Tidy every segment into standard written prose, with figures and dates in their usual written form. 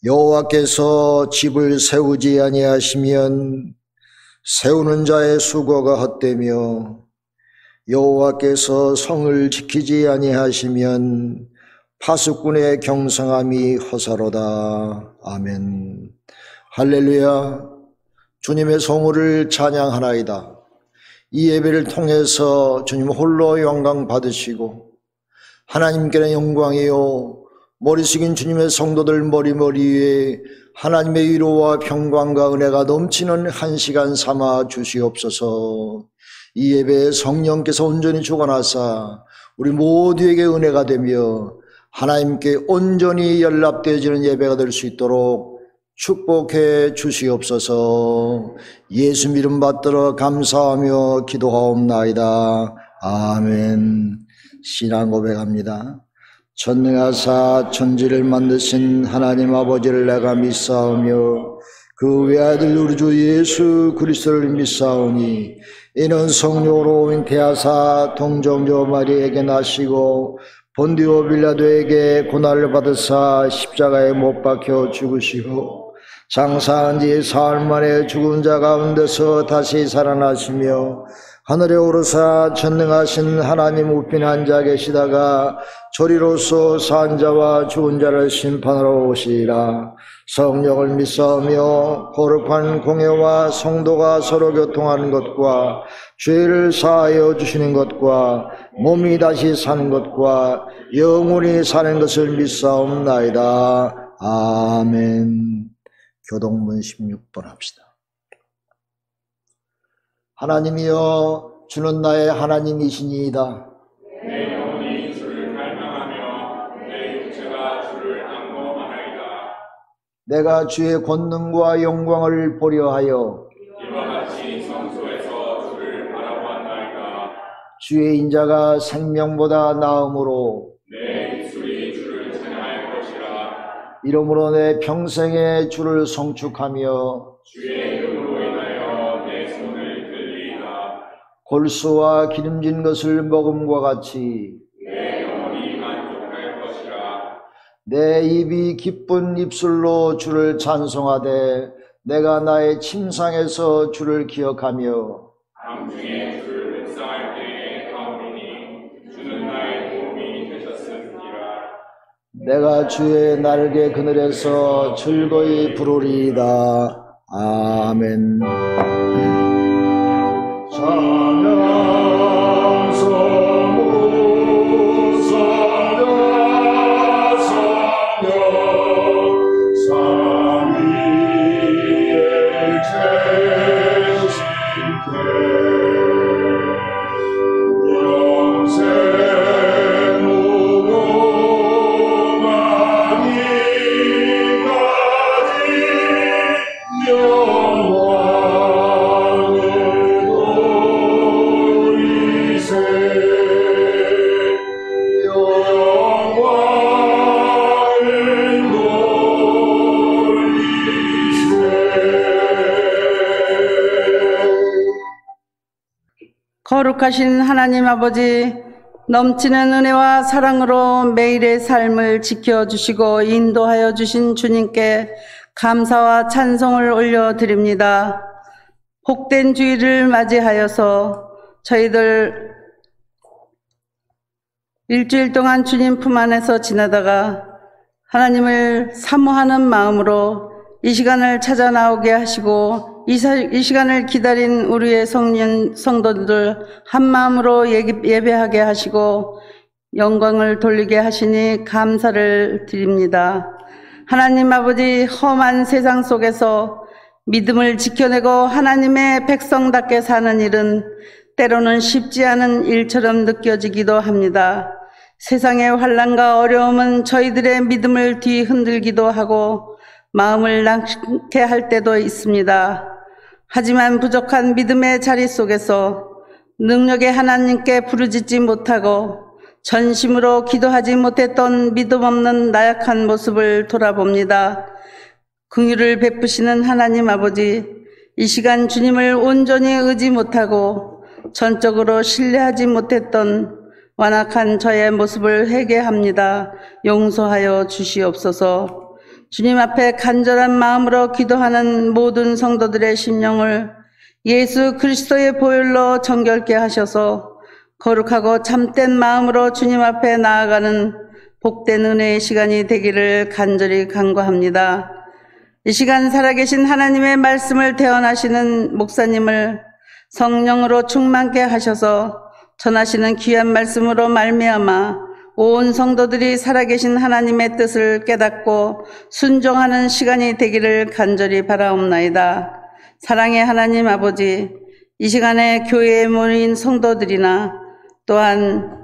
여호와께서 집을 세우지 아니하시면 세우는 자의 수고가 헛되며 여호와께서 성을 지키지 아니하시면 파수꾼의 경성함이 허사로다. 아멘. 할렐루야. 주님의 성호를 찬양하나이다. 이 예배를 통해서 주님 홀로 영광 받으시고 하나님께는 영광이요 머리 숙인 주님의 성도들 머리머리에 하나님의 위로와 평강과 은혜가 넘치는 한 시간 삼아 주시옵소서. 이 예배에 성령께서 온전히 주관하사 우리 모두에게 은혜가 되며 하나님께 온전히 연락되어지는 예배가 될 수 있도록 축복해 주시옵소서. 예수 이름 받들어 감사하며 기도하옵나이다. 아멘. 신앙 고백합니다. 전능하사 천지를 만드신 하나님 아버지를 내가 믿사오며 그 외아들 우리 주 예수 그리스도를 믿사오니 이는 성령으로 잉태하사 동정녀 마리에게 나시고 본디오 빌라도에게 고난을 받으사 십자가에 못 박혀 죽으시고 장사한 지 사흘 만에 죽은 자 가운데서 다시 살아나시며 하늘에 오르사 전능하신 하나님 우편 앉아 계시다가 조리로서 산 자와 죽은 자를 심판하러 오시리라. 성령을 믿사오며 거룩한 공회와 성도가 서로 교통하는 것과 죄를 사하여 주시는 것과 몸이 다시 사는 것과 영원히 사는 것을 믿사옵나이다. 아멘. 교동문 16번 합시다. 하나님이여 주는 나의 하나님이시니이다. 내 영혼이 주를 갈망하며 내 육체가 주를 앙금하나이다. 내가 주의 권능과 영광을 보려 하여 이와 같이 성소에서 주를 바라보았나이다. 주의 인자가 생명보다 나음으로 내 입술이 주를 찬양할 것이라. 이러므로 내 평생에 주를 송축하며 주의 이름으로 인하여 내 손을 들리이다. 골수와 기름진 것을 먹음과 같이 내 영혼이 만족할 것이라. 내 입이 기쁜 입술로 주를 찬송하되 내가 나의 침상에서 주를 기억하며 밤중에 주를 묵상할 때에 가오리니 주는 나의 도움이 되셨음이라. 내가 주의 날개 그늘에서 즐거이 부르리이다. 아멘. 거룩하신 하나님 아버지, 넘치는 은혜와 사랑으로 매일의 삶을 지켜주시고 인도하여 주신 주님께 감사와 찬송을 올려드립니다. 복된 주일을 맞이하여서 저희들 일주일 동안 주님 품 안에서 지내다가 하나님을 사모하는 마음으로 이 시간을 찾아 나오게 하시고 이 시간을 기다린 우리의 성도들 한 마음으로 예배하게 하시고 영광을 돌리게 하시니 감사를 드립니다. 하나님 아버지, 험한 세상 속에서 믿음을 지켜내고 하나님의 백성답게 사는 일은 때로는 쉽지 않은 일처럼 느껴지기도 합니다. 세상의 환난과 어려움은 저희들의 믿음을 뒤흔들기도 하고 마음을 낙심케 할 때도 있습니다. 하지만 부족한 믿음의 자리 속에서 능력의 하나님께 부르짖지 못하고 전심으로 기도하지 못했던 믿음 없는 나약한 모습을 돌아봅니다. 긍휼을 베푸시는 하나님 아버지, 이 시간 주님을 온전히 의지 못하고 전적으로 신뢰하지 못했던 완악한 저의 모습을 회개합니다. 용서하여 주시옵소서. 주님 앞에 간절한 마음으로 기도하는 모든 성도들의 심령을 예수 그리스도의 보혈로 정결케 하셔서 거룩하고 참된 마음으로 주님 앞에 나아가는 복된 은혜의 시간이 되기를 간절히 간구합니다. 이 시간 살아계신 하나님의 말씀을 대언하시는 목사님을 성령으로 충만케 하셔서 전하시는 귀한 말씀으로 말미암아 온 성도들이 살아계신 하나님의 뜻을 깨닫고 순종하는 시간이 되기를 간절히 바라옵나이다. 사랑의 하나님 아버지, 이 시간에 교회에 모인 성도들이나 또한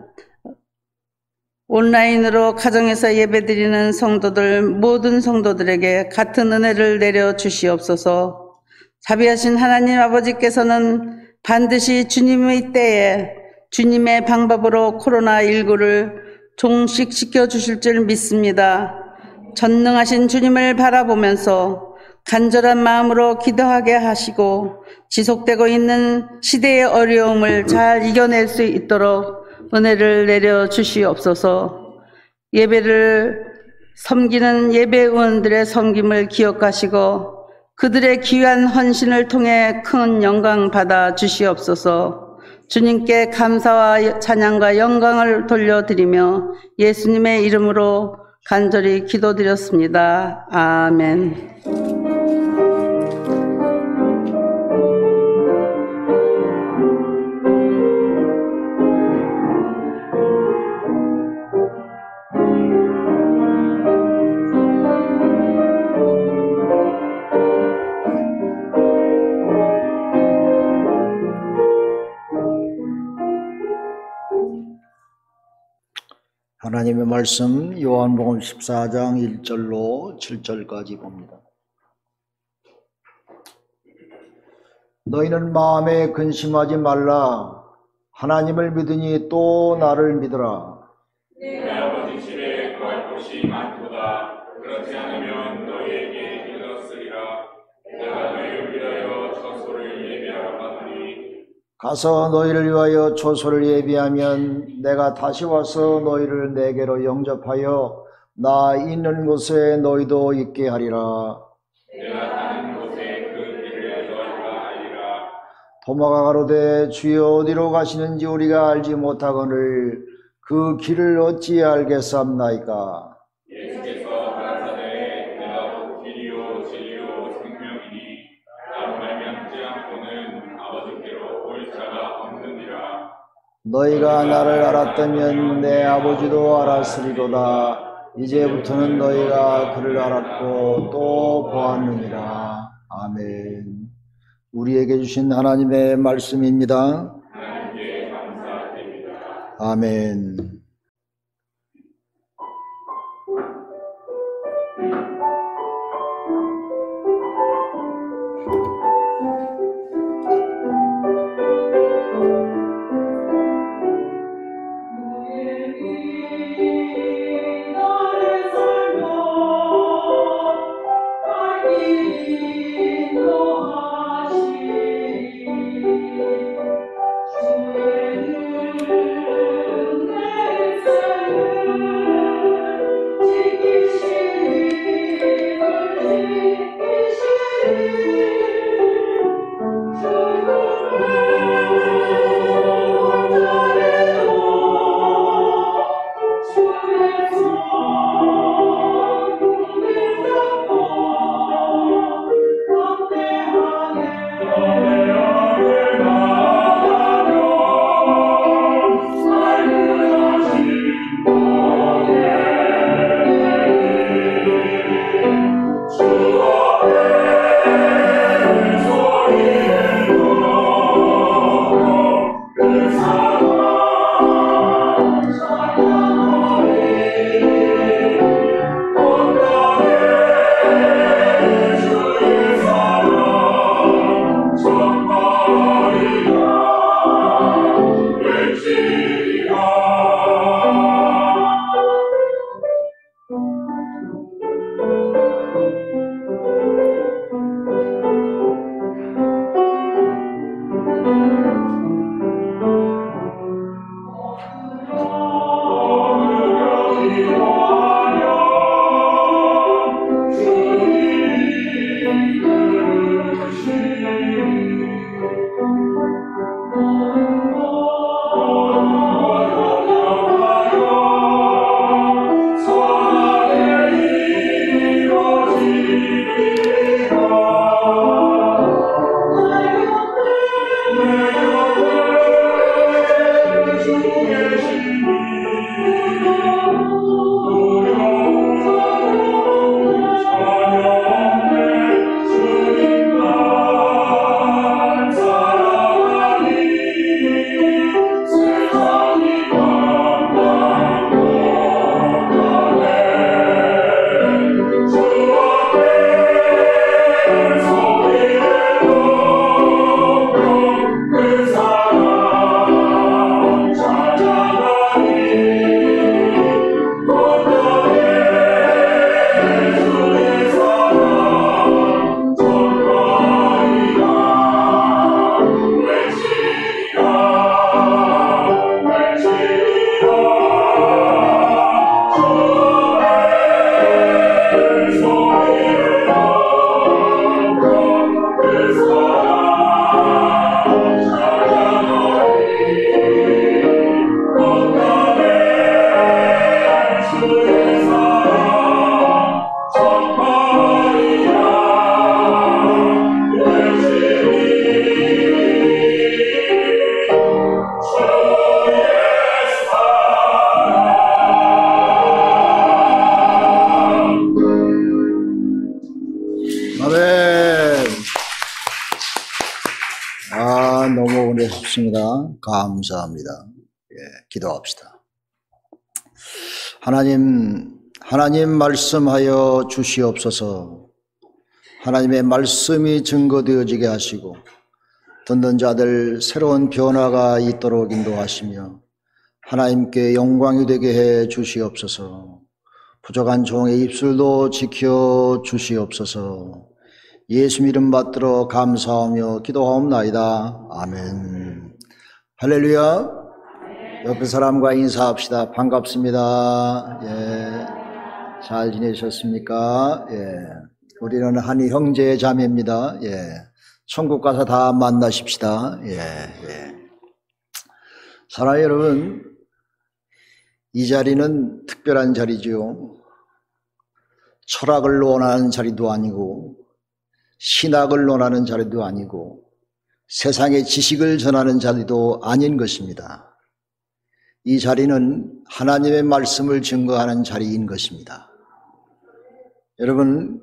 온라인으로 가정에서 예배드리는 성도들, 모든 성도들에게 같은 은혜를 내려 주시옵소서. 자비하신 하나님 아버지께서는 반드시 주님의 때에 주님의 방법으로 코로나19를 종식시켜 주실 줄 믿습니다. 전능하신 주님을 바라보면서 간절한 마음으로 기도하게 하시고 지속되고 있는 시대의 어려움을 잘 이겨낼 수 있도록 은혜를 내려 주시옵소서. 예배를 섬기는 예배의원들의 섬김을 기억하시고 그들의 귀한 헌신을 통해 큰 영광 받아 주시옵소서. 주님께 감사와 찬양과 영광을 돌려드리며 예수님의 이름으로 간절히 기도드렸습니다. 아멘. 하나님의 말씀 요한복음 14장 1절로 7절까지 봅니다. 너희는 마음에 근심하지 말라. 하나님을 믿으니 또 나를 믿으라. 내 아버지 집에 거할 곳이 많도다. 그렇지 않으면 너희에게 이르렀으리라. 내가 너희를 위하여 처소를 예비하러 가노니 가서 너희를 위하여 초소를 예비하면 내가 다시 와서 너희를 내게로 영접하여 나 있는 곳에 너희도 있게 하리라. 내가 가는 곳에 그 길을 너희가 알리라. 도마가 가로되 주여 어디로 가시는지 우리가 알지 못하거늘 그 길을 어찌 알겠사옵나이까. 예수께서 가라사대 내가 곧 길이요 진리요 생명이니 나로 말미암지 않고는 아버지께로 올 자가 없느니라. 너희가 나를 알았다면 내 아버지도 알았으리로다. 이제부터는 너희가 그를 알았고 또 보았느니라. 아멘. 우리에게 주신 하나님의 말씀입니다. 하나님께 감사드립니다. 아멘. 주의 아멘. 너무 은혜롭습니다. 감사합니다. 기도합시다. 하나님 말씀하여 주시옵소서. 하나님의 말씀이 증거되어지게 하시고 듣는 자들 새로운 변화가 있도록 인도하시며 하나님께 영광이 되게 해 주시옵소서. 부족한 종의 입술도 지켜 주시옵소서. 예수 이름 받들어 감사하며 기도하옵나이다. 아멘. 할렐루야. 옆에 사람과 인사합시다. 반갑습니다. 잘 지내셨습니까? 우리는 한 형제 자매입니다. 천국 가서 다 만나십시다. 사랑하는 여러분, 이 자리는 특별한 자리지요. 철학을 논하는 자리도 아니고 신학을 논하는 자리도 아니고 세상의 지식을 전하는 자리도 아닌 것입니다. 이 자리는 하나님의 말씀을 증거하는 자리인 것입니다. 여러분,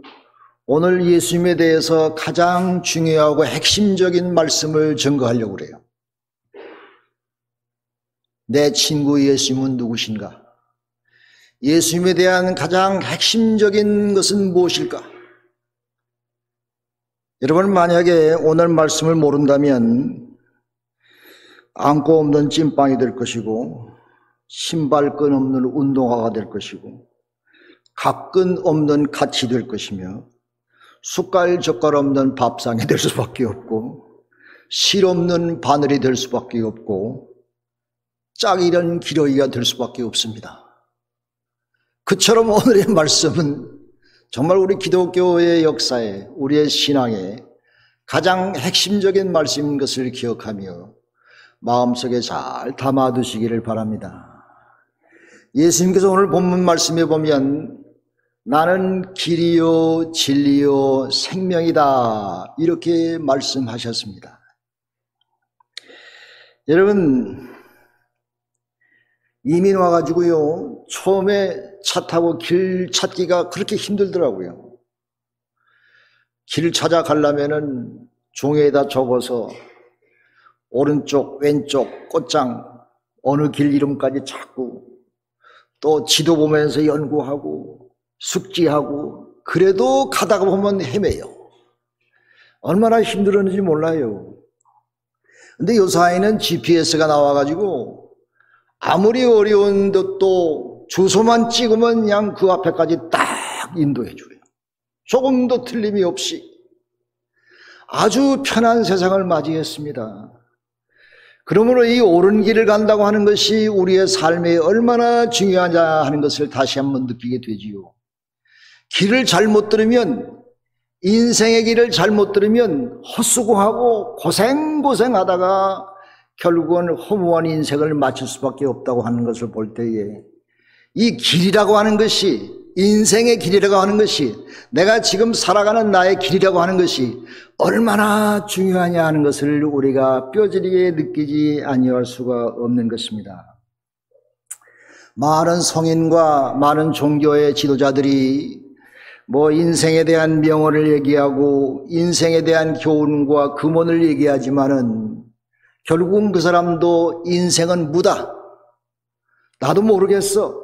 오늘 예수님에 대해서 가장 중요하고 핵심적인 말씀을 증거하려고 그래요. 내 친구 예수님은 누구신가? 예수님에 대한 가장 핵심적인 것은 무엇일까? 여러분, 만약에 오늘 말씀을 모른다면 안고 없는 찐빵이 될 것이고 신발끈 없는 운동화가 될 것이고 각근 없는 갓이 될 것이며 숟갈 젓갈 없는 밥상이 될 수밖에 없고 실 없는 바늘이 될 수밖에 없고 짝 잃은 기러기가 될 수밖에 없습니다. 그처럼 오늘의 말씀은 정말 우리 기독교의 역사에, 우리의 신앙에 가장 핵심적인 말씀인 것을 기억하며 마음속에 잘 담아두시기를 바랍니다. 예수님께서 오늘 본문 말씀에 보면 나는 길이요 진리요 생명이다 이렇게 말씀하셨습니다. 여러분, 이민 와가지고요, 처음에 차 타고 길 찾기가 그렇게 힘들더라고요. 길 찾아가려면은 종이에다 적어서 오른쪽 왼쪽 꽃장 어느 길 이름까지 찾고 또 지도 보면서 연구하고 숙지하고 그래도 가다가 보면 헤매요. 얼마나 힘들었는지 몰라요. 근데 요사이는 GPS가 나와가지고 아무리 어려운 것도 주소만 찍으면 그냥 그 앞에까지 딱 인도해줘요. 조금도 틀림이 없이 아주 편한 세상을 맞이했습니다. 그러므로 이 옳은 길을 간다고 하는 것이 우리의 삶에 얼마나 중요하냐 하는 것을 다시 한번 느끼게 되지요. 길을 잘못 들으면, 인생의 길을 잘못 들으면 헛수고하고 고생하다가 결국은 허무한 인생을 마칠 수밖에 없다고 하는 것을 볼 때에 이 길이라고 하는 것이, 인생의 길이라고 하는 것이, 내가 지금 살아가는 나의 길이라고 하는 것이 얼마나 중요하냐 하는 것을 우리가 뼈저리게 느끼지 아니할 수가 없는 것입니다. 많은 성인과 많은 종교의 지도자들이 인생에 대한 명언을 얘기하고 인생에 대한 교훈과 금원을 얘기하지만은 결국은 그 사람도 인생은 무다. 나도 모르겠어.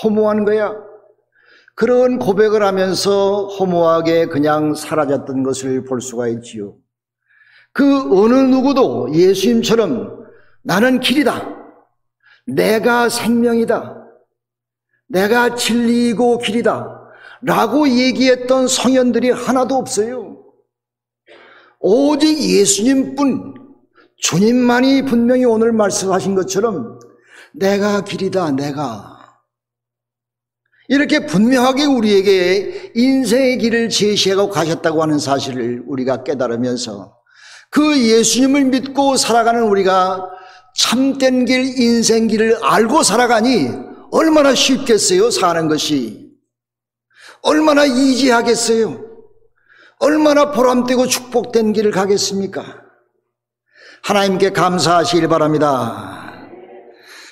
허무한 거야. 그런 고백을 하면서 허무하게 그냥 사라졌던 것을 볼 수가 있지요. 그 어느 누구도 예수님처럼 나는 길이다. 내가 생명이다. 내가 진리이고 길이다. 라고 얘기했던 성현들이 하나도 없어요. 오직 예수님뿐, 주님만이 분명히 오늘 말씀하신 것처럼 내가 길이다, 내가. 이렇게 분명하게 우리에게 인생의 길을 제시하고 가셨다고 하는 사실을 우리가 깨달으면서 그 예수님을 믿고 살아가는 우리가 참된 길, 인생 길을 알고 살아가니 얼마나 쉽겠어요, 사는 것이. 얼마나 이지하겠어요. 얼마나 보람되고 축복된 길을 가겠습니까? 하나님께 감사하시길 바랍니다.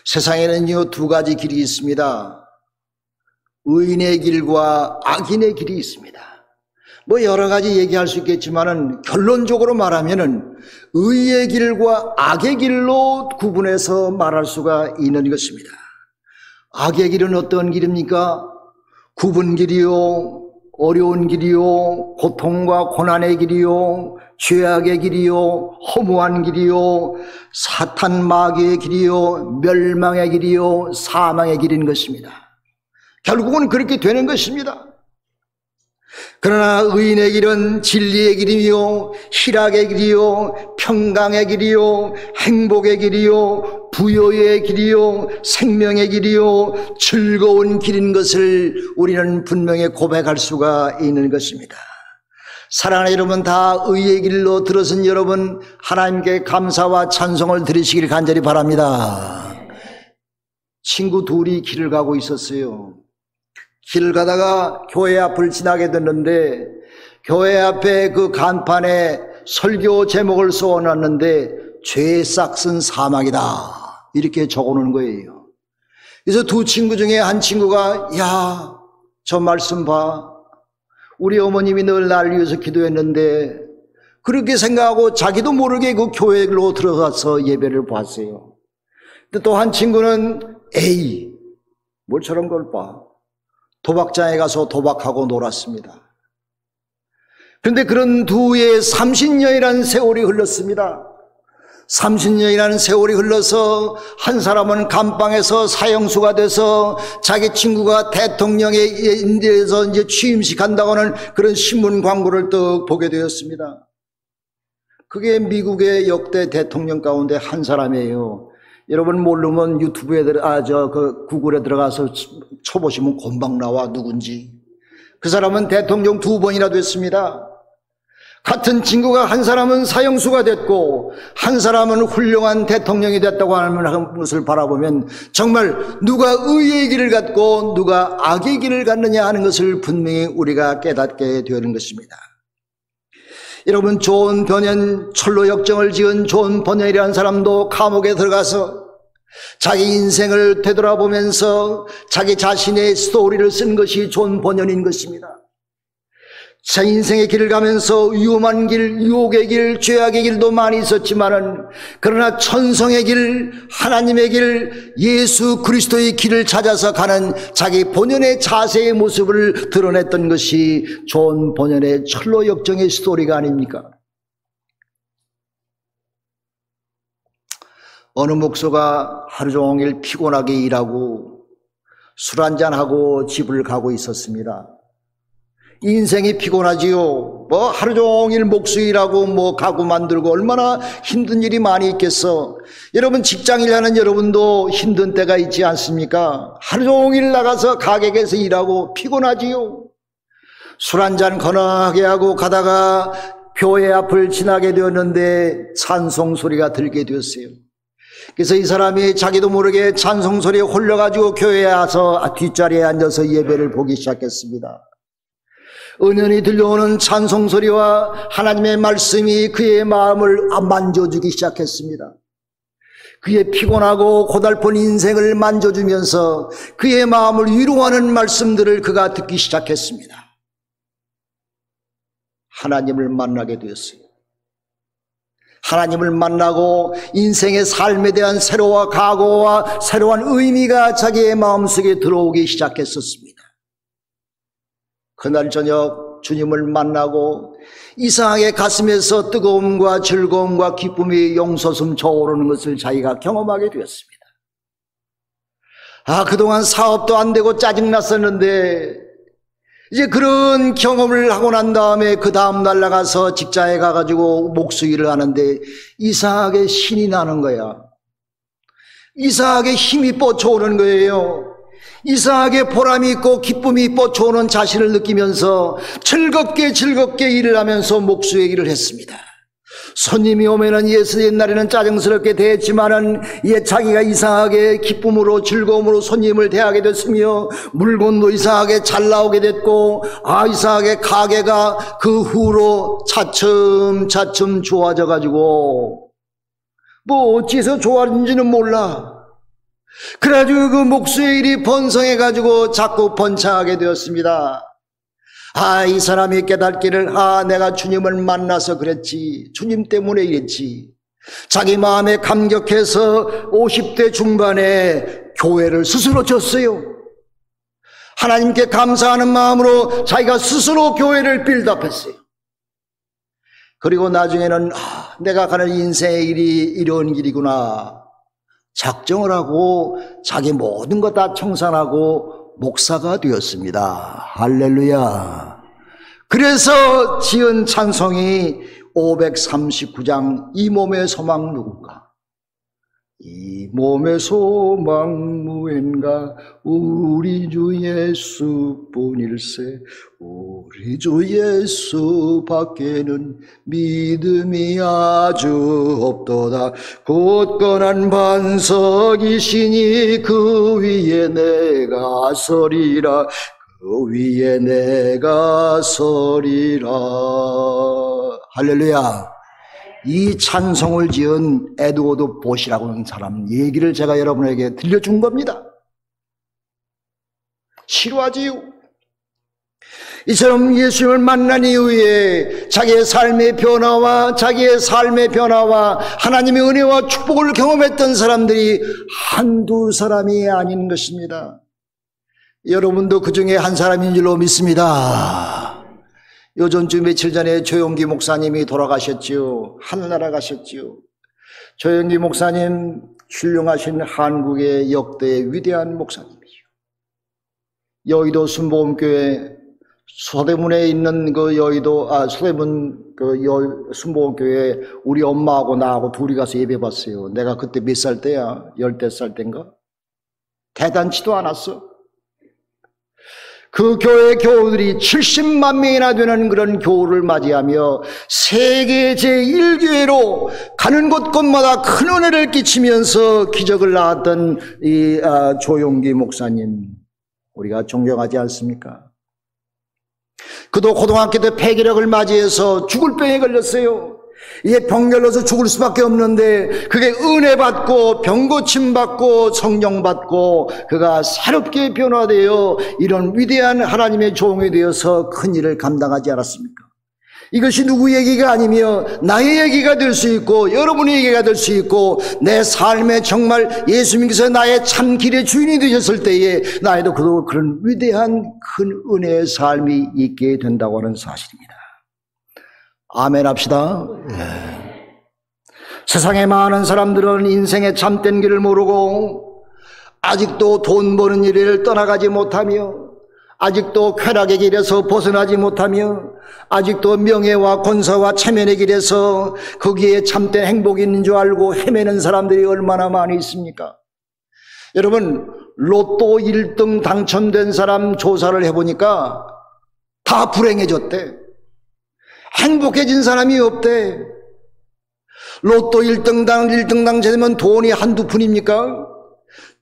세상에는요, 두 가지 길이 있습니다. 의인의 길과 악인의 길이 있습니다. 뭐 여러 가지 얘기할 수 있겠지만은 결론적으로 말하면은 의의 길과 악의 길로 구분해서 말할 수가 있는 것입니다. 악의 길은 어떤 길입니까? 굽은 길이요, 어려운 길이요, 고통과 고난의 길이요, 죄악의 길이요, 허무한 길이요, 사탄 마귀의 길이요, 멸망의 길이요, 사망의 길인 것입니다. 결국은 그렇게 되는 것입니다. 그러나 의인의 길은 진리의 길이요, 희락의 길이요, 평강의 길이요, 행복의 길이요, 부여의 길이요, 생명의 길이요, 즐거운 길인 것을 우리는 분명히 고백할 수가 있는 것입니다. 사랑하는 여러분, 다 의의 길로 들어선 여러분, 하나님께 감사와 찬송을 드리시길 간절히 바랍니다. 친구 둘이 길을 가고 있었어요. 길을 가다가 교회 앞을 지나게 됐는데, 교회 앞에 그 간판에 설교 제목을 써놨는데 죄 싹슨 사막이다 이렇게 적어놓은 거예요. 그래서 두 친구 중에 한 친구가 야, 저 말씀 봐, 우리 어머님이 늘 나를 위해서 기도했는데, 그렇게 생각하고 자기도 모르게 그 교회로 들어가서 예배를 봤어요. 또 한 친구는 에이, 뭘 저런 걸 봐, 도박장에 가서 도박하고 놀았습니다. 그런데 그런 두 해에 30년이라는 세월이 흘렀습니다. 30년이라는 세월이 흘러서 한 사람은 감방에서 사형수가 돼서 자기 친구가 대통령에 인대해서 이제 취임식 한다고 하는 그런 신문 광고를 또 보게 되었습니다. 그게 미국의 역대 대통령 가운데 한 사람이에요. 여러분 모르면 유튜브에 구글에 들어가서 쳐보시면 금방 나와 누군지. 그 사람은 대통령 2번이나 됐습니다. 같은 친구가 한 사람은 사형수가 됐고 한 사람은 훌륭한 대통령이 됐다고 하는 것을 바라보면 정말 누가 의의 길을 갔고 누가 악의 길을 갔느냐 하는 것을 분명히 우리가 깨닫게 되는 것입니다. 여러분, 존 버년, 철로 역정을 지은 존 버년이라는 사람도 감옥에 들어가서 자기 인생을 되돌아보면서 자기 자신의 스토리를 쓴 것이 존 버년인 것입니다. 제 인생의 길을 가면서 위험한 길, 유혹의 길, 죄악의 길도 많이 있었지만은 그러나 천성의 길, 하나님의 길, 예수 그리스도의 길을 찾아서 가는 자기 본연의 자세의 모습을 드러냈던 것이 존 본연의 철로 역정의 스토리가 아닙니까? 어느 목사가 하루 종일 피곤하게 일하고 술 한잔하고 집을 가고 있었습니다. 인생이 피곤하지요. 뭐 하루 종일 목수일하고 뭐 가구 만들고 얼마나 힘든 일이 많이 있겠어. 여러분 직장일 하는 여러분도 힘든 때가 있지 않습니까? 하루 종일 나가서 가게에서 일하고 피곤하지요. 술 한잔 건하게 하고 가다가 교회 앞을 지나게 되었는데 찬송 소리가 들게 되었어요. 그래서 이 사람이 자기도 모르게 찬송 소리에 홀려가지고 교회에 와서 뒷자리에 앉아서 예배를 보기 시작했습니다. 은연히 들려오는 찬송 소리와 하나님의 말씀이 그의 마음을 만져주기 시작했습니다. 그의 피곤하고 고달픈 인생을 만져주면서 그의 마음을 위로하는 말씀들을 그가 듣기 시작했습니다. 하나님을 만나게 되었어요. 하나님을 만나고 인생의 삶에 대한 새로운 각오와 새로운 의미가 자기의 마음속에 들어오기 시작했었습니다. 그날 저녁 주님을 만나고 이상하게 가슴에서 뜨거움과 즐거움과 기쁨이 용솟음 저오르는 것을 자기가 경험하게 되었습니다. 그동안 사업도 안 되고 짜증났었는데 이제 그런 경험을 하고 난 다음에 그 다음 날 나가서 직장에 가가지고 목수일을 하는데 이상하게 신이 나는 거야. 이상하게 힘이 뻗쳐오는 거예요. 이상하게 보람이 있고 기쁨이 뻗쳐오는 자신을 느끼면서 즐겁게 일을 하면서 목수의 일을 했습니다. 손님이 오면은 옛날에는 짜증스럽게 대했지만은 자기가 이상하게 기쁨으로 즐거움으로 손님을 대하게 됐으며 물건도 이상하게 잘 나오게 됐고 이상하게 가게가 그 후로 차츰 좋아져 가지고 뭐 어찌해서 좋아진지는 몰라. 그래가지고 그 목수의 일이 번성해 가지고 자꾸 번창하게 되었습니다. 이 사람이 깨닫기를, 내가 주님을 만나서 그랬지, 주님 때문에 이랬지. 자기 마음에 감격해서 50대 중반에 교회를 스스로 졌어요. 하나님께 감사하는 마음으로 자기가 스스로 교회를 빌드업했어요. 그리고 나중에는 내가 가는 인생의 길이 이런 길이구나 작정을 하고 자기 모든 것 다 청산하고 목사가 되었습니다. 할렐루야. 그래서 지은 찬송이 539장 이 몸의 소망 누군가. 이 몸의 소망 무엔가 우리 주 예수뿐일세. 우리 주 예수 밖에는 믿음이 아주 없도다. 굳건한 반석이시니 그 위에 내가 서리라. 그 위에 내가 서리라. 할렐루야. 이 찬송을 지은 에드워드 보시라고 하는 사람 얘기를 제가 여러분에게 들려준 겁니다. 싫어하지요? 이처럼 예수님을 만난 이후에 자기의 삶의 변화와 하나님의 은혜와 축복을 경험했던 사람들이 한두 사람이 아닌 것입니다. 여러분도 그 중에 한 사람인 줄로 믿습니다. 요전주 며칠 전에 조용기 목사님이 돌아가셨지요. 하늘나라 가셨지요. 조용기 목사님 훌륭하신 한국의 역대 위대한 목사님이죠. 여의도 순복음교회 서대문에 있는 서대문 순복음교회 우리 엄마하고 나하고 둘이 가서 예배 봤어요. 내가 그때 몇 살 때야? 15살 때인가? 대단치도 않았어. 그 교회 교우들이 70만 명이나 되는 그런 교우를 맞이하며 세계 제1교회로 가는 곳곳마다 큰 은혜를 끼치면서 기적을 낳았던 이 조용기 목사님, 우리가 존경하지 않습니까? 그도 고등학교 때 폐기력을 맞이해서 죽을 병에 걸렸어요. 이게 병결로서 죽을 수밖에 없는데 그게 은혜 받고 병고침 받고 성령 받고 그가 새롭게 변화되어 이런 위대한 하나님의 종이 되어서 큰 일을 감당하지 않았습니까? 이것이 누구 얘기가 아니며 나의 얘기가 될 수 있고 여러분의 얘기가 될 수 있고 내 삶에 정말 예수님께서 나의 참 길의 주인이 되셨을 때에 나에도 그런 위대한 큰 은혜의 삶이 있게 된다고 하는 사실입니다. 아멘 합시다. 세상에 많은 사람들은 인생의 참된 길을 모르고 아직도 돈 버는 일을 떠나가지 못하며 아직도 쾌락의 길에서 벗어나지 못하며 아직도 명예와 권사와 체면의 길에서 거기에 참된 행복이 있는 줄 알고 헤매는 사람들이 얼마나 많이 있습니까? 여러분, 로또 1등 당첨된 사람 조사를 해보니까 다 불행해졌대. 행복해진 사람이 없대. 로또 1등 당첨되면 돈이 한두 푼입니까?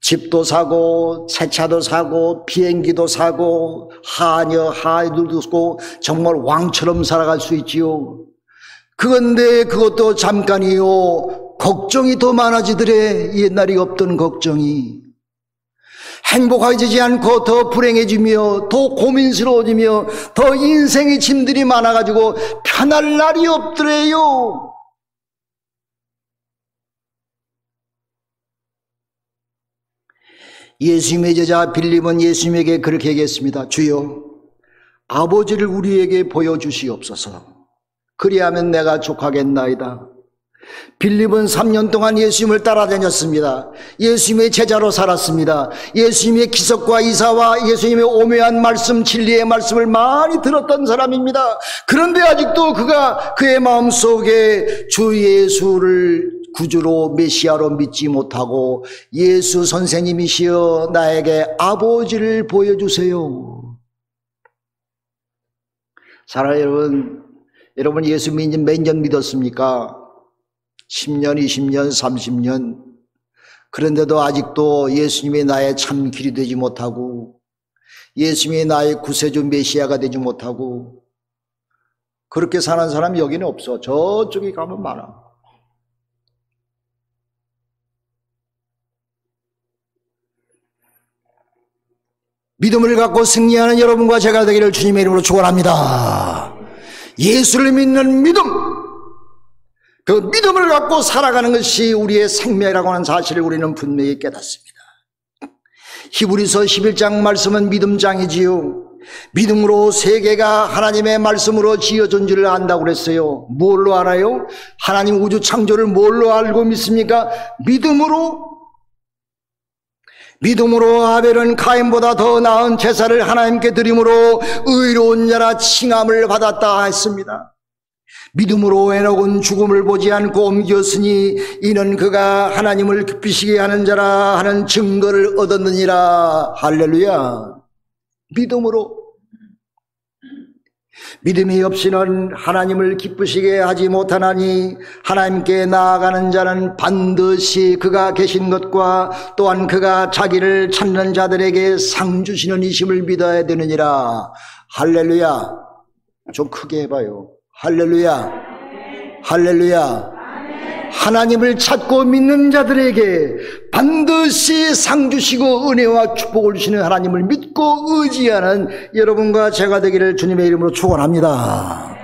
집도 사고 새 차도 사고 비행기도 사고 하녀들도 사고 정말 왕처럼 살아갈 수 있지요. 그런데 그것도 잠깐이요. 걱정이 더 많아지더래. 옛날이 없던 걱정이. 행복해지지 않고 더 불행해지며 더 고민스러워지며 더 인생의 짐들이 많아가지고 편할 날이 없더래요. 예수님의 제자 빌립은 예수님에게 그렇게 얘기했습니다. 주여, 아버지를 우리에게 보여주시옵소서. 그리하면 내가 족하겠나이다. 빌립은 3년 동안 예수님을 따라다녔습니다. 예수님의 제자로 살았습니다. 예수님의 기적과 이사와 예수님의 오묘한 말씀, 진리의 말씀을 많이 들었던 사람입니다. 그런데 아직도 그의 마음속에 주 예수를 구주로 메시아로 믿지 못하고 예수 선생님이시여 나에게 아버지를 보여주세요. 사랑하는 여러분 예수 몇 년 믿었습니까? 10년, 20년, 30년. 그런데도 아직도 예수님이 나의 참 길이 되지 못하고 예수님이 나의 구세주 메시아가 되지 못하고 그렇게 사는 사람이 여기는 없어. 저쪽에 가면 많아. 믿음을 갖고 승리하는 여러분과 제가 되기를 주님의 이름으로 축원합니다. 예수를 믿는 믿음, 그 믿음을 갖고 살아가는 것이 우리의 생명이라고 하는 사실을 우리는 분명히 깨닫습니다. 히브리서 11장 말씀은 믿음장이지요. 믿음으로 세계가 하나님의 말씀으로 지어진 줄을 안다고 그랬어요. 뭘로 알아요? 하나님 우주 창조를 뭘로 알고 믿습니까? 믿음으로 아벨은 가인보다 더 나은 제사를 하나님께 드림으로 의로운 자라 칭함을 받았다 했습니다. 믿음으로 에녹은 죽음을 보지 않고 옮겼으니 이는 그가 하나님을 기쁘시게 하는 자라 하는 증거를 얻었느니라. 할렐루야. 믿음이 없이는 하나님을 기쁘시게 하지 못하나니 하나님께 나아가는 자는 반드시 그가 계신 것과 또한 그가 자기를 찾는 자들에게 상 주시는 이심을 믿어야 되느니라. 할렐루야. 좀 크게 해봐요. 할렐루야. 할렐루야. 하나님을 찾고 믿는 자들에게 반드시 상 주시고 은혜와 축복을 주시는 하나님을 믿고 의지하는 여러분과 제가 되기를 주님의 이름으로 축원합니다.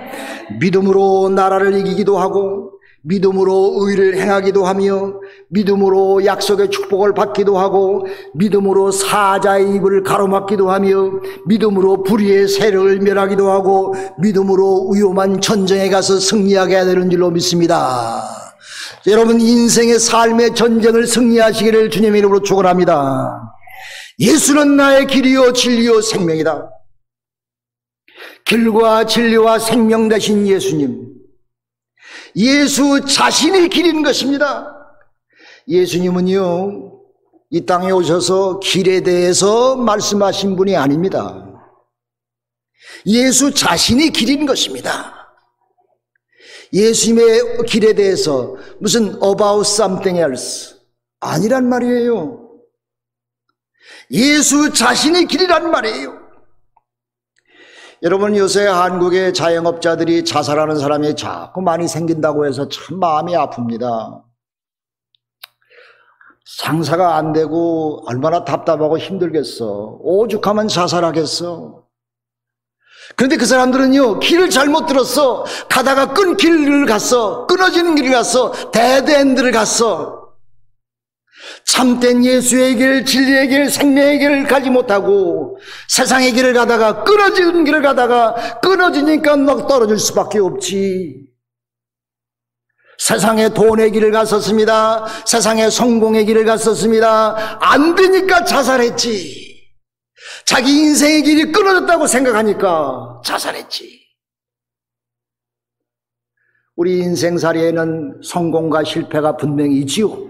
믿음으로 나라를 이기기도 하고, 믿음으로 의를 행하기도 하며, 믿음으로 약속의 축복을 받기도 하고, 믿음으로 사자의 입을 가로막기도 하며, 믿음으로 불의의 세력을 멸하기도 하고, 믿음으로 위험한 전쟁에 가서 승리하게 해야 되는 줄로 믿습니다. 여러분, 인생의 삶의 전쟁을 승리하시기를 주님의 이름으로 축원합니다. 예수는 나의 길이요 진리요 생명이다. 길과 진리와 생명 되신 예수님, 예수 자신이 길인 것입니다. 예수님은요, 이 땅에 오셔서 길에 대해서 말씀하신 분이 아닙니다. 예수 자신이 길인 것입니다. 예수님의 길에 대해서 무슨 about something else 아니란 말이에요. 예수 자신이 길이란 말이에요. 여러분, 요새 한국의 자영업자들이 자살하는 사람이 자꾸 많이 생긴다고 해서 참 마음이 아픕니다. 장사가 안 되고 얼마나 답답하고 힘들겠어. 오죽하면 자살하겠어. 그런데 그 사람들은요, 길을 잘못 들었어. 가다가 끊길 갔어. 끊어지는 길을 갔어. 데드엔드를 갔어. 참된 예수의 길, 진리의 길, 생명의 길을 가지 못하고 세상의 길을 가다가 끊어지는 길을 가다가 끊어지니까 막 떨어질 수밖에 없지. 세상의 돈의 길을 갔었습니다. 세상의 성공의 길을 갔었습니다. 안 되니까 자살했지. 자기 인생의 길이 끊어졌다고 생각하니까 자살했지. 우리 인생살이에는 성공과 실패가 분명히 있지요.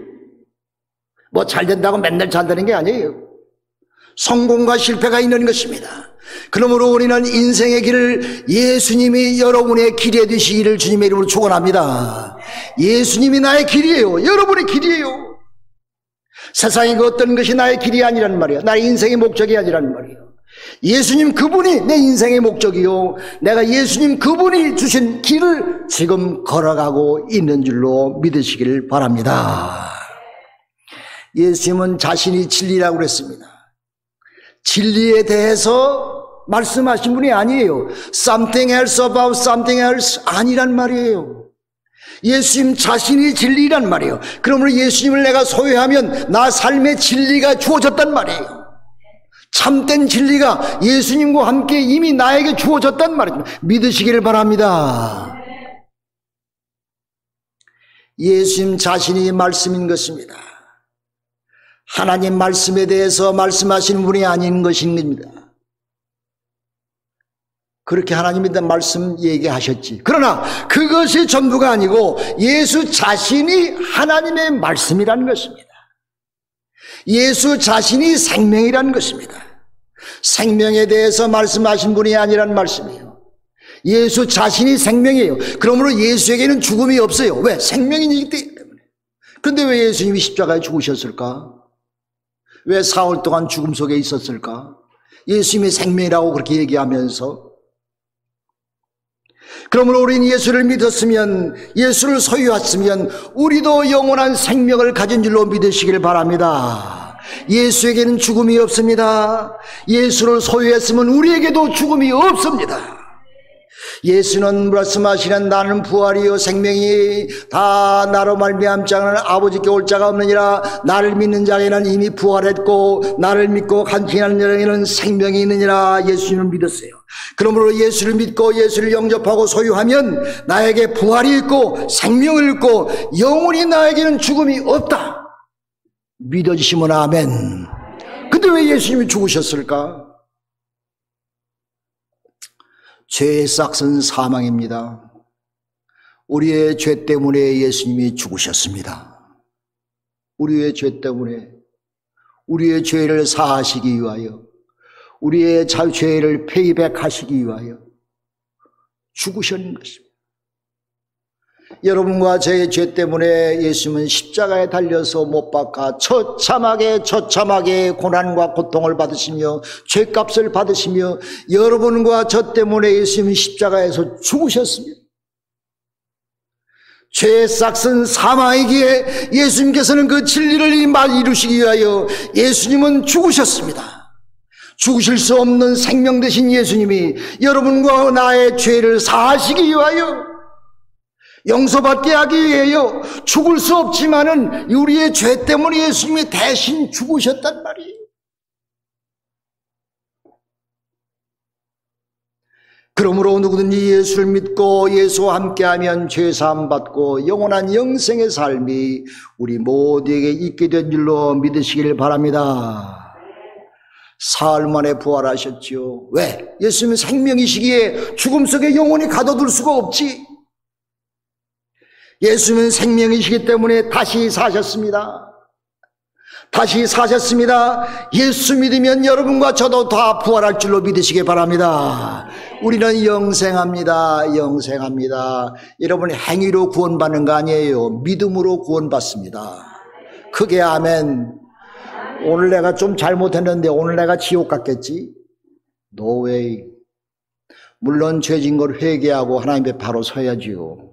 뭐 잘 된다고 맨날 잘 되는 게 아니에요. 성공과 실패가 있는 것입니다. 그러므로 우리는 인생의 길을 예수님이 여러분의 길이 되시기를 주님의 이름으로 축원합니다. 예수님이 나의 길이에요. 여러분의 길이에요. 세상의 그 어떤 것이 나의 길이 아니란 말이에요. 나의 인생의 목적이 아니란 말이에요. 예수님 그분이 내 인생의 목적이요, 내가 예수님 그분이 주신 길을 지금 걸어가고 있는 줄로 믿으시기를 바랍니다. 예수님은 자신이 진리라고 그랬습니다. 진리에 대해서 말씀하신 분이 아니에요. Something else about something else 아니란 말이에요. 예수님 자신이 진리란 말이에요. 그러므로 예수님을 내가 소유하면 나 삶의 진리가 주어졌단 말이에요. 참된 진리가 예수님과 함께 이미 나에게 주어졌단 말이죠. 믿으시기를 바랍니다. 예수님 자신이 말씀인 것입니다. 하나님 말씀에 대해서 말씀하시는 분이 아닌 것입니다. 그렇게 하나님이 말씀 얘기하셨지. 그러나 그것이 전부가 아니고 예수 자신이 하나님의 말씀이라는 것입니다. 예수 자신이 생명이라는 것입니다. 생명에 대해서 말씀하신 분이 아니란 말씀이에요. 예수 자신이 생명이에요. 그러므로 예수에게는 죽음이 없어요. 왜? 생명이기 때문에. 그런데 왜 예수님이 십자가에 죽으셨을까? 왜 사흘 동안 죽음 속에 있었을까? 예수님이 생명이라고 그렇게 얘기하면서. 그러므로 우리는 예수를 믿었으면, 예수를 소유했으면 우리도 영원한 생명을 가진 줄로 믿으시길 바랍니다. 예수에게는 죽음이 없습니다. 예수를 소유했으면 우리에게도 죽음이 없습니다. 예수는 말씀하시는 나는 부활이요 생명이 다 나로 말미암지 않은 아버지께 올 자가 없느니라. 나를 믿는 자에게는 이미 부활했고 나를 믿고 간증하는 자에게는 생명이 있느니라. 예수님을 믿었어요. 그러므로 예수를 믿고 예수를 영접하고 소유하면 나에게 부활이 있고 생명을 있고 영원히 나에게는 죽음이 없다. 믿어주시면 아멘. 근데 왜 예수님이 죽으셨을까? 죄의 싹은 사망입니다. 우리의 죄 때문에 예수님이 죽으셨습니다. 우리의 죄 때문에, 우리의 죄를 사하시기 위하여, 우리의 죄를 페이백하시기 위하여 죽으신 것입니다. 여러분과 저의 죄 때문에 예수님은 십자가에 달려서 못 박아 처참하게 고난과 고통을 받으시며 죄값을 받으시며 여러분과 저 때문에 예수님은 십자가에서 죽으셨습니다. 죄의 싹은 사망이기에 예수님께서는 그 진리를 이루시기 위하여 예수님은 죽으셨습니다. 죽으실 수 없는 생명 되신 예수님이 여러분과 나의 죄를 사하시기 위하여 용서받게 하기 위하여 죽을 수 없지만은 우리의 죄 때문에 예수님이 대신 죽으셨단 말이에요. 그러므로 누구든지 예수를 믿고 예수와 함께하면 죄사함 받고 영원한 영생의 삶이 우리 모두에게 있게 된 줄로 믿으시길 바랍니다. 사흘 만에 부활하셨지요. 왜? 예수님은 생명이시기에 죽음 속에 영원히 가둬둘 수가 없지. 예수님은 생명이시기 때문에 다시 사셨습니다. 다시 사셨습니다. 예수 믿으면 여러분과 저도 다 부활할 줄로 믿으시기 바랍니다. 우리는 영생합니다. 영생합니다. 여러분이 행위로 구원받는 거 아니에요. 믿음으로 구원받습니다. 크게 아멘. 오늘 내가 좀 잘못했는데 오늘 내가 지옥 갔겠지? No way. 물론 죄진 걸 회개하고 하나님 앞에 바로 서야지요.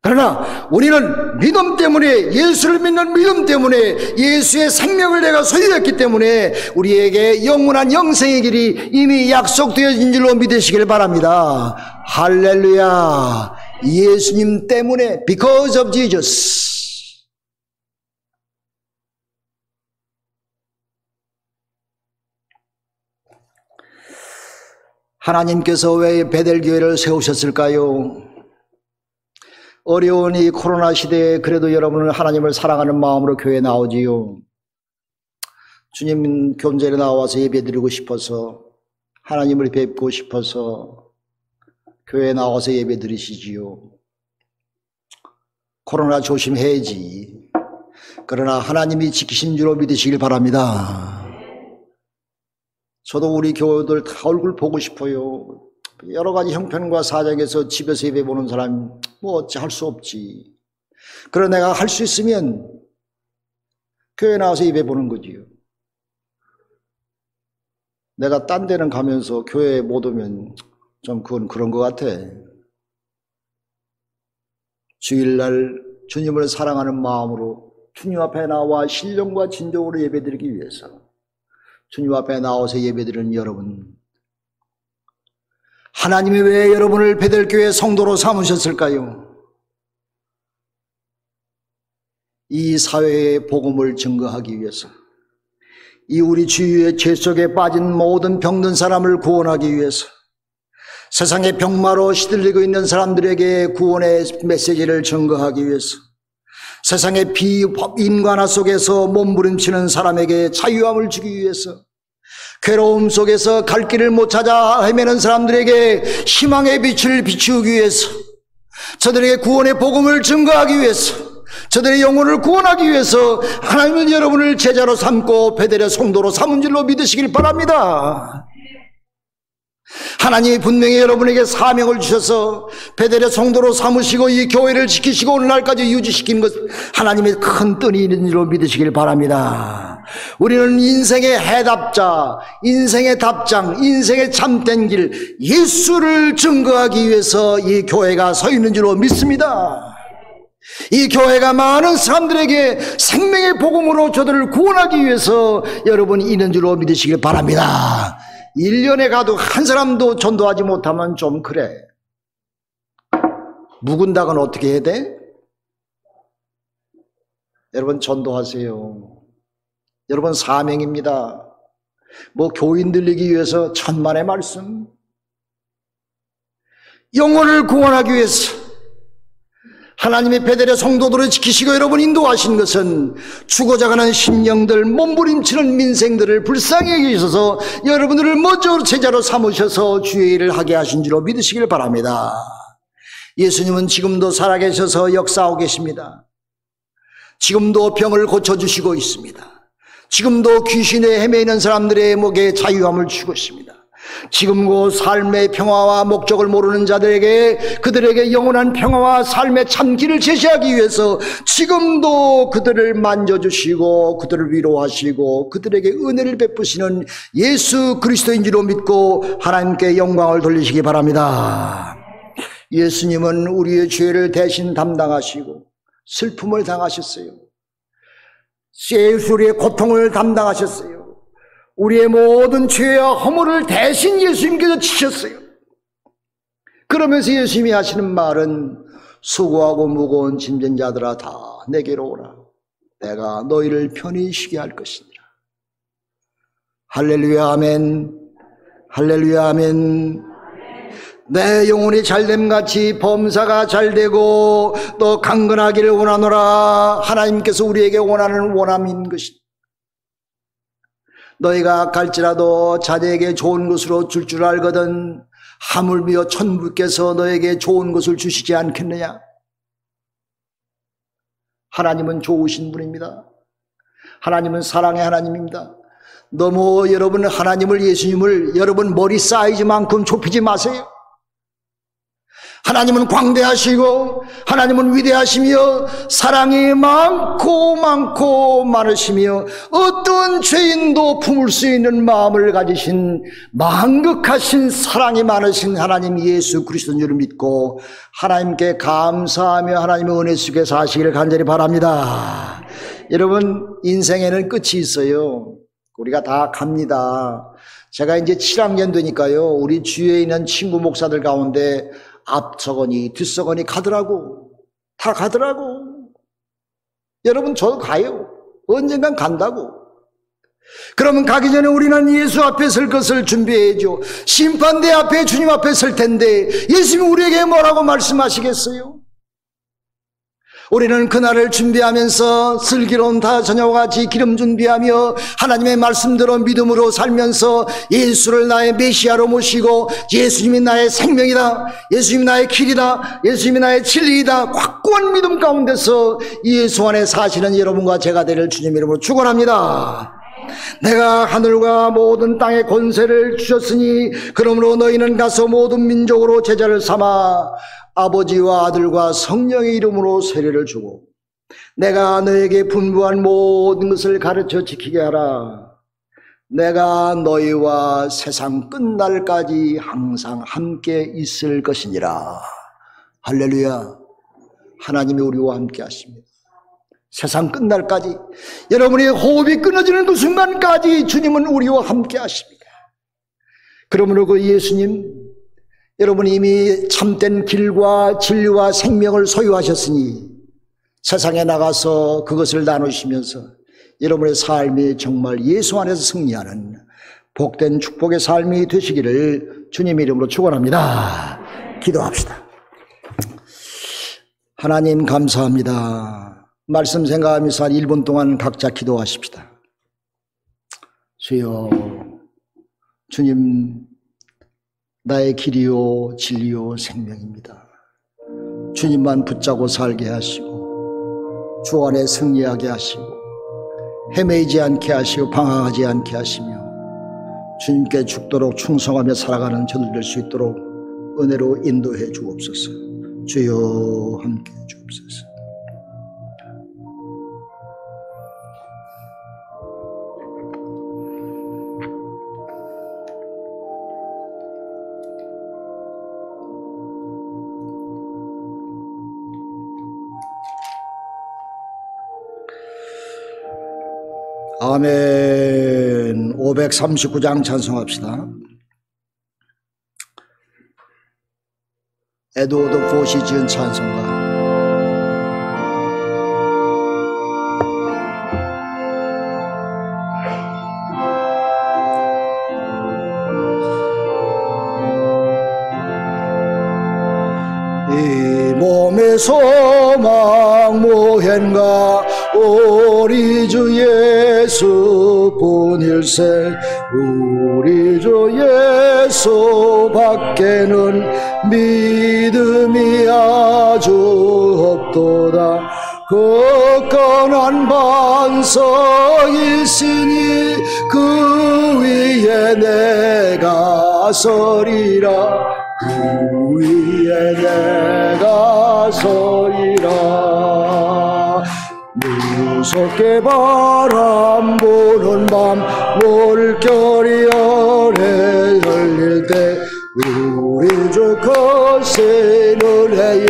그러나 우리는 믿음 때문에, 예수를 믿는 믿음 때문에, 예수의 생명을 내가 소유했기 때문에 우리에게 영원한 영생의 길이 이미 약속되어진 줄로 믿으시길 바랍니다. 할렐루야. 예수님 때문에, because of Jesus. 하나님께서 왜 베델교회를 세우셨을까요? 어려운 이 코로나 시대에 그래도 여러분은 하나님을 사랑하는 마음으로 교회에 나오지요. 주님 교제에 나와서 예배드리고 싶어서, 하나님을 뵙고 싶어서 교회에 나와서 예배드리시지요. 코로나 조심해야지. 그러나 하나님이 지키신 줄로 믿으시길 바랍니다. 저도 우리 교우들 다 얼굴 보고 싶어요. 여러 가지 형편과 사정에서 집에서 예배 보는 사람 뭐 어찌 할 수 없지. 그러나 내가 할 수 있으면 교회 나와서 예배 보는 거지요. 내가 딴 데는 가면서 교회에 못 오면 좀 그건 그런 것 같아. 주일날 주님을 사랑하는 마음으로 주님 앞에 나와 신령과 진정으로 예배드리기 위해서 주님 앞에 나와서 예배드리는 여러분, 하나님이 왜 여러분을 베델교회 성도로 삼으셨을까요? 이 사회의 복음을 증거하기 위해서, 이 우리 주위의 죄 속에 빠진 모든 병든 사람을 구원하기 위해서, 세상의 병마로 시들리고 있는 사람들에게 구원의 메시지를 증거하기 위해서, 세상의 비인간화 속에서 몸부림치는 사람에게 자유함을 주기 위해서, 괴로움 속에서 갈 길을 못 찾아 헤매는 사람들에게 희망의 빛을 비추기 위해서, 저들에게 구원의 복음을 증거하기 위해서, 저들의 영혼을 구원하기 위해서 하나님은 여러분을 제자로 삼고 베델의 성도로 삼은 줄로 믿으시길 바랍니다. 하나님이 분명히 여러분에게 사명을 주셔서 베델의 성도로 삼으시고 이 교회를 지키시고 오늘날까지 유지시킨 것, 하나님의 큰 뜻이 있는 줄로 믿으시길 바랍니다. 우리는 인생의 해답자, 인생의 답장, 인생의 참된 길, 예수를 증거하기 위해서 이 교회가 서 있는 줄로 믿습니다. 이 교회가 많은 사람들에게 생명의 복음으로 저들을 구원하기 위해서 여러분이 있는 줄로 믿으시길 바랍니다. 1년에 가도 한 사람도 전도하지 못하면 좀 그래. 묵은닭은 어떻게 해야 돼? 여러분 전도하세요. 여러분 사명입니다. 뭐 교인 들리기 위해서 천만의 말씀, 영혼을 구원하기 위해서 하나님의 배달의 성도들을 지키시고 여러분 인도하신 것은 죽어져가는 심령들, 몸부림치는 민생들을 불쌍히 여기셔서 여러분들을 먼저 제자로 삼으셔서 주의 일을 하게 하신 줄로 믿으시길 바랍니다. 예수님은 지금도 살아계셔서 역사하고 계십니다. 지금도 병을 고쳐주시고 있습니다. 지금도 귀신에 헤매이는 사람들의 목에 자유함을 주고 있습니다. 지금도 삶의 평화와 목적을 모르는 자들에게 그들에게 영원한 평화와 삶의 참 길을 제시하기 위해서 지금도 그들을 만져주시고 그들을 위로하시고 그들에게 은혜를 베푸시는 예수 그리스도인 줄로 믿고 하나님께 영광을 돌리시기 바랍니다. 예수님은 우리의 죄를 대신 담당하시고 슬픔을 당하셨어요. 우리의 고통을 담당하셨어요. 우리의 모든 죄와 허물을 대신 예수님께서 지셨어요. 그러면서 예수님이 하시는 말은 수고하고 무거운 짐진 자들아 다 내게로 오라. 내가 너희를 편히 쉬게 할 것이니라. 할렐루야 아멘. 할렐루야 아멘. 내 영혼이 잘됨같이 범사가 잘되고 또 강건하기를 원하노라. 하나님께서 우리에게 원하는 원함인 것입니다. 너희가 갈지라도 자녀에게 좋은 것으로 줄 줄 알거든 하물며 천부께서 너에게 좋은 것을 주시지 않겠느냐. 하나님은 좋으신 분입니다. 하나님은 사랑의 하나님입니다. 너무 여러분 하나님을, 예수님을 여러분 머리 사이즈만큼 좁히지 마세요. 하나님은 광대하시고 하나님은 위대하시며 사랑이 많고 많으시며 어떤 죄인도 품을 수 있는 마음을 가지신 만극하신 사랑이 많으신 하나님 예수 그리스도인 줄을 믿고 하나님께 감사하며 하나님의 은혜 속에 사시기를 간절히 바랍니다. 여러분 인생에는 끝이 있어요. 우리가 다 갑니다. 제가 이제 7학년 되니까요, 우리 주위에 있는 친구 목사들 가운데 앞서거니 뒷서거니 가더라고. 다 가더라고. 여러분 저도 가요. 언젠간 간다고. 그러면 가기 전에 우리는 예수 앞에 설 것을 준비해야죠. 심판대 앞에 주님 앞에 설 텐데 예수님이 우리에게 뭐라고 말씀하시겠어요? 우리는 그날을 준비하면서 슬기로운 다 저녁과 같이 기름 준비하며 하나님의 말씀대로 믿음으로 살면서 예수를 나의 메시아로 모시고 예수님이 나의 생명이다, 예수님이 나의 길이다, 예수님이 나의 진리이다 확고한 믿음 가운데서 예수 안에 사시는 여러분과 제가 되를 주님 이름으로 축원합니다. 내가 하늘과 모든 땅의 권세를 주셨으니 그러므로 너희는 가서 모든 민족으로 제자를 삼아 아버지와 아들과 성령의 이름으로 세례를 주고 내가 너에게 분부한 모든 것을 가르쳐 지키게 하라. 내가 너희와 세상 끝날까지 항상 함께 있을 것이니라. 할렐루야. 하나님이 우리와 함께 하십니다. 세상 끝날까지, 여러분의 호흡이 끊어지는 그 순간까지 주님은 우리와 함께 하십니다. 그러므로 그 예수님, 여러분이 이미 참된 길과 진리와 생명을 소유하셨으니 세상에 나가서 그것을 나누시면서 여러분의 삶이 정말 예수 안에서 승리하는 복된 축복의 삶이 되시기를 주님 이름으로 축원합니다. 기도합시다. 하나님 감사합니다. 말씀 생각하면서 한 1분 동안 각자 기도하십시다. 주여, 주님 나의 길이요 진리요 생명입니다. 주님만 붙잡고 살게 하시고 주 안에 승리하게 하시고 헤매이지 않게 하시고 방황하지 않게 하시며 주님께 죽도록 충성하며 살아가는 저들 될 수 있도록 은혜로 인도해 주옵소서. 주여 함께 해 주옵소서. 아멘. 539장 찬송합시다. 에드워드 포시 지은 찬송가. 이 몸의 소망 무언가 우리 주 예수뿐일세. 우리 주 예수 밖에는 믿음이 아주 없도다. 굳건한 반석이 있으니 그 위에 내가 서리라. 그 위에 내가 서리라. 무섭게 바람 부는 밤 물결이 어뢰 열릴 때 우리 주 거센 은혜에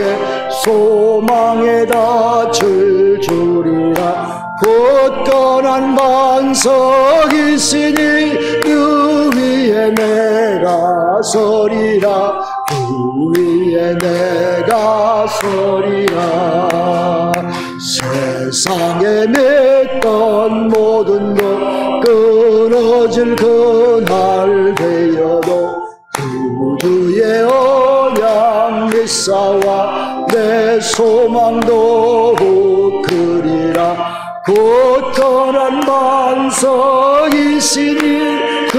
소망에 닿을 줄이라. 굳건한 반석이 있으니 그 위에 내가 서리라. 그 위에 내가 서리라. 세상에 맺던 모든 것 끊어질 그날 되어도 구주의 언약 믿사와 내 소망도 그리라. 굳건한 반석이 있으니 그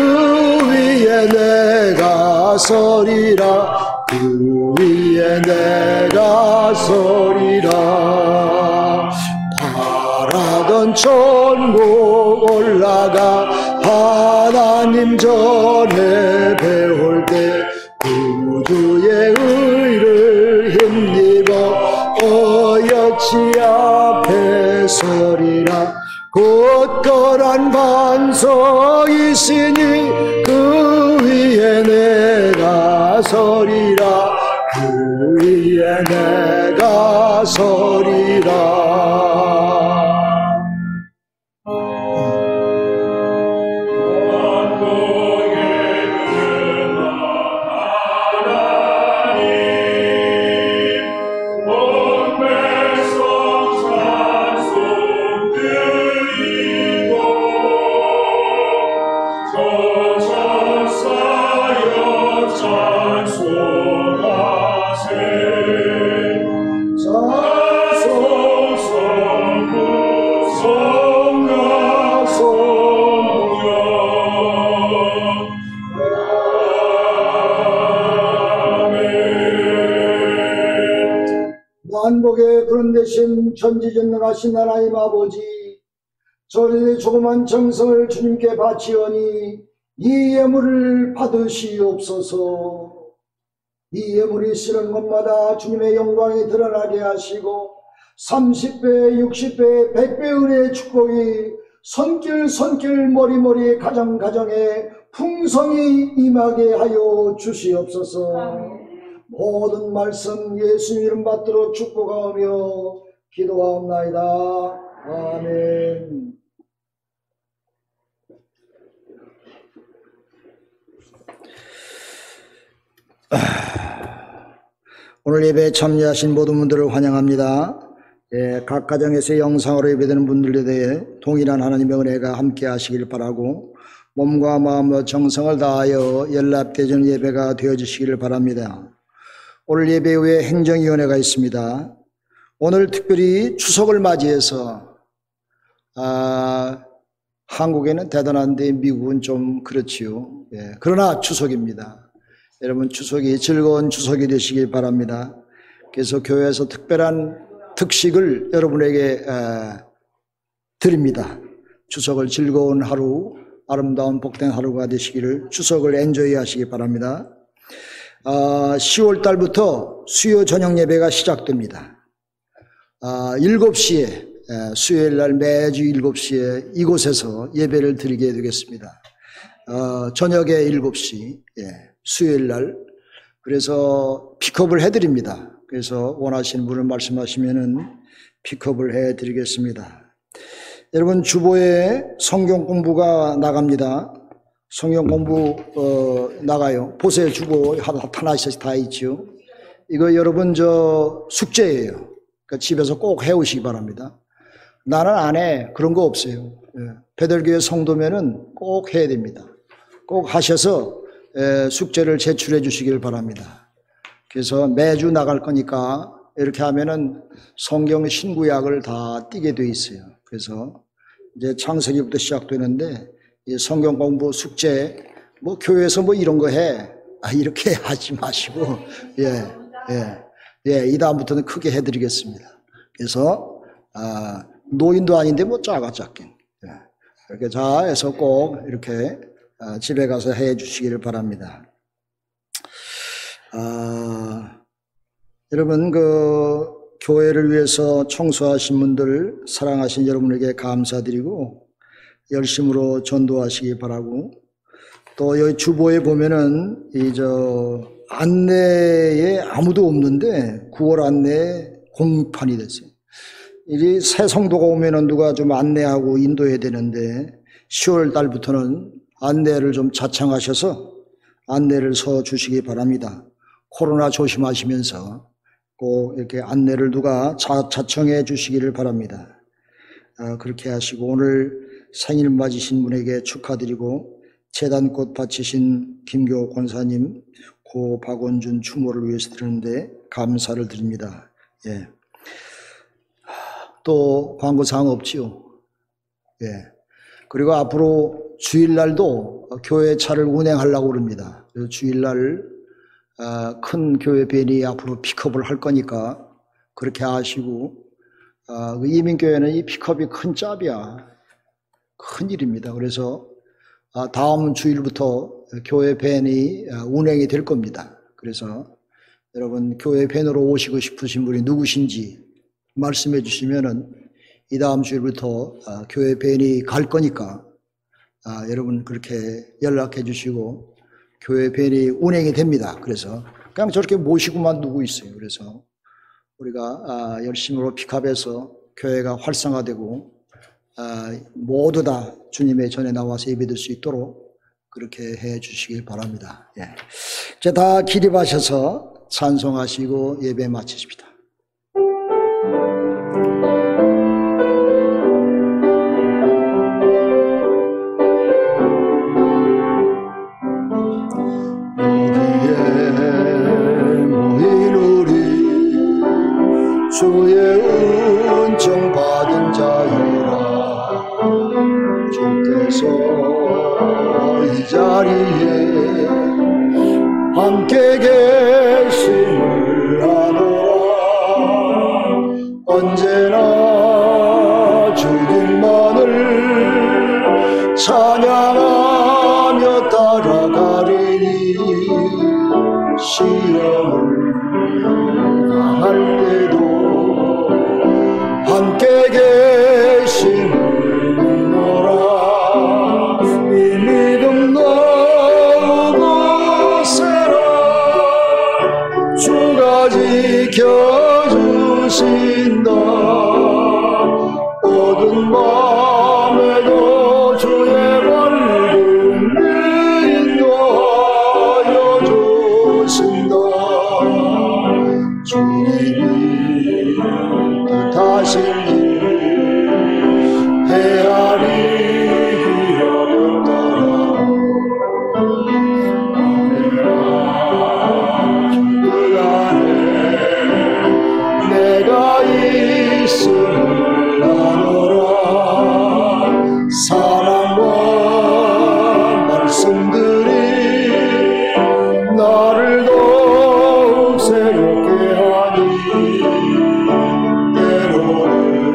위에 내가 서리라. 그 위에 내가 서리라. 바라던 천국 올라가 하나님 전에 배울 때 구주의 의를 힘입어 어여치 앞에 서리라. 굳건한 반석이 있으니 그 위에 내가 서리라. 그 위에 내가 서리라. 만복의 그런 대신 전지전능하신 하나님 아버지, 저희의 조그만 정성을 주님께 바치오니 이 예물을 받으시옵소서. 이 예물이 쓰는 것마다 주님의 영광이 드러나게 하시고 30배, 60배, 100배 은혜의 축복이 손길 머리머리 가정가정에 풍성히 임하게 하여 주시옵소서. 아멘. 모든 말씀 예수 이름 받도록 축복하며 기도하옵나이다. 아멘. 오늘 예배에 참여하신 모든 분들을 환영합니다. 각 가정에서 영상으로 예배되는 분들에 대해 동일한 하나님의 은혜가 함께 하시길 바라고 몸과 마음과 정성을 다하여 연락되는 예배가 되어주시기를 바랍니다. 오늘 예배 후에 행정위원회가 있습니다. 오늘 특별히 추석을 맞이해서 한국에는 대단한데 미국은 좀 그렇지요. 그러나 추석입니다. 여러분 추석이 즐거운 추석이 되시길 바랍니다. 그래서 교회에서 특별한 특식을 여러분에게 드립니다. 추석을 즐거운 하루, 아름다운 복된 하루가 되시기를, 추석을 엔조이 하시기 바랍니다. 10월 달부터 수요 저녁 예배가 시작됩니다. 7시에 수요일 날 매주 7시에 이곳에서 예배를 드리게 되겠습니다. 저녁에 7시 수요일 날. 그래서 픽업을 해드립니다. 그래서 원하시는 분을 말씀하시면은 픽업을 해드리겠습니다. 여러분 주보에 성경 공부가 나갑니다. 성경 공부 나가요. 보세요. 주보 하나씩 다 있죠. 이거 여러분 저 숙제예요. 그러니까 집에서 꼭 해오시기 바랍니다. 나는 안 해. 그런 거 없어요. 베들교회 성도면은 꼭 해야 됩니다. 꼭 하셔서 숙제를 제출해 주시길 바랍니다. 그래서 매주 나갈 거니까 이렇게 하면은 성경 신구약을 다 띄게 돼 있어요. 그래서 이제 창세기부터 시작되는데 이 성경 공부 숙제 뭐 교회에서 뭐 이런 거 해. 이렇게 하지 마시고 이 다음부터는 크게 해드리겠습니다. 그래서 노인도 아닌데 뭐 작긴 이렇게 잘 해서 꼭 이렇게 집에 가서 해 주시기를 바랍니다. 여러분 그 교회를 위해서 청소하신 분들 사랑하신 여러분에게 감사드리고 열심으로 전도하시기 바라고, 또 여기 주보에 보면은 안내에 아무도 없는데 9월 안내에 공판이 됐어요. 이제 새 성도가 오면은 누가 좀 안내하고 인도해야 되는데 10월 달부터는 안내를 좀 자청하셔서 안내를 서 주시기 바랍니다. 코로나 조심하시면서 꼭 이렇게 안내를 누가 자청해 주시기를 바랍니다. 그렇게 하시고, 오늘 생일 맞으신 분에게 축하드리고 제단꽃 바치신 김교 권사님, 고 박원준 추모를 위해서 드리는데 감사를 드립니다. 또 광고사항 없지요. 그리고 앞으로 주일날도 교회 차를 운행하려고 합니다. 그래서 주일날 큰 교회 밴이 앞으로 픽업을 할 거니까 그렇게 하시고, 이민교회는 이 픽업이 큰 짭이야. 큰 일입니다. 그래서 다음 주일부터 교회 밴이 운행이 될 겁니다. 그래서 여러분 교회 밴으로 오시고 싶으신 분이 누구신지 말씀해 주시면은 이 다음 주일부터 교회 밴이 갈 거니까 여러분 그렇게 연락해 주시고 교회 밴이 운행이 됩니다. 그래서 그냥 저렇게 모시고만 두고 있어요. 그래서 우리가 열심으로 픽업해서 교회가 활성화되고 모두 다 주님의 전에 나와서 예배드릴 수 있도록 그렇게 해 주시길 바랍니다. 이제 다 기립하셔서 찬송하시고 예배 마치십시다. 주의 은총 받은 자여라. 주께서 이 자리에 함께 계심을 아노라. 언제나 주님만을 찬양하며 따라가리니 시험을 당할 때도 함께 계심을 믿노라. 이 믿음 너무 세라. 주가 지켜주신다. 어두운 밤에도 주의 말씀이 인도하여 주신다. 주님이 뜻하신 일 헤아리기 어렵더라. 그 안에 내가 있음을 아노라. 사랑과 말씀들이 나를 더욱 새롭게 하니 때로는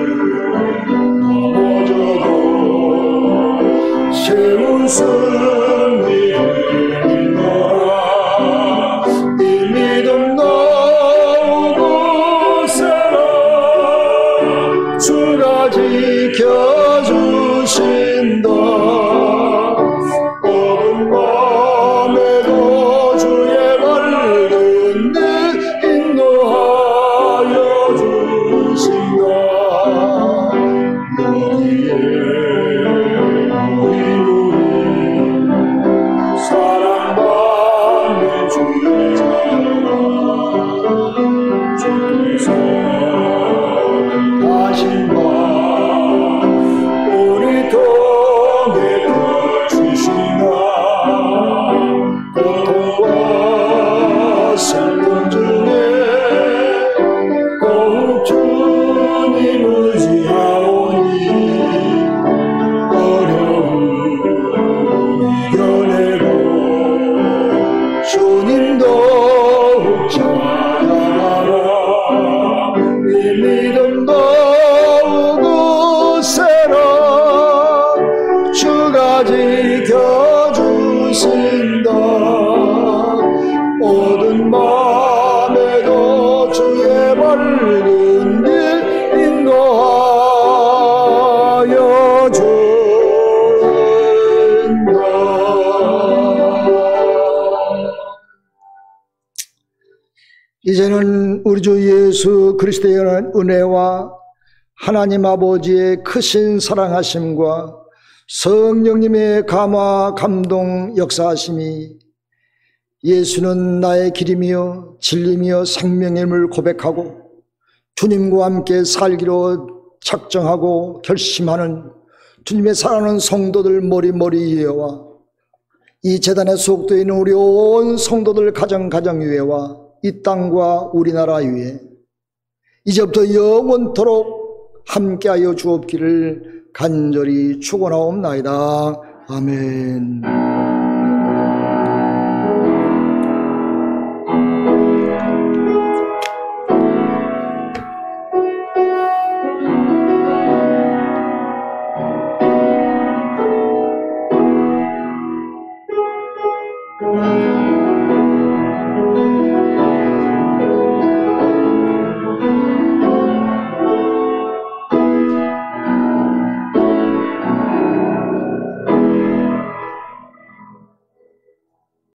맑은 길 인도하여 준다. 이제는 우리 주 예수 그리스도의 은혜와 하나님 아버지의 크신 사랑하심과 성령님의 감화 감동 역사하심이 예수는 나의 길이며 진리며 생명임을 고백하고 주님과 함께 살기로 작정하고 결심하는 주님의 사랑하는 성도들 머리머리 위에와 이 재단에 소속되어 있는 우리 온 성도들 가정 위에와 이 땅과 우리나라 위에 이제부터 영원토록 함께하여 주옵기를 간절히 축원하옵나이다. 아멘.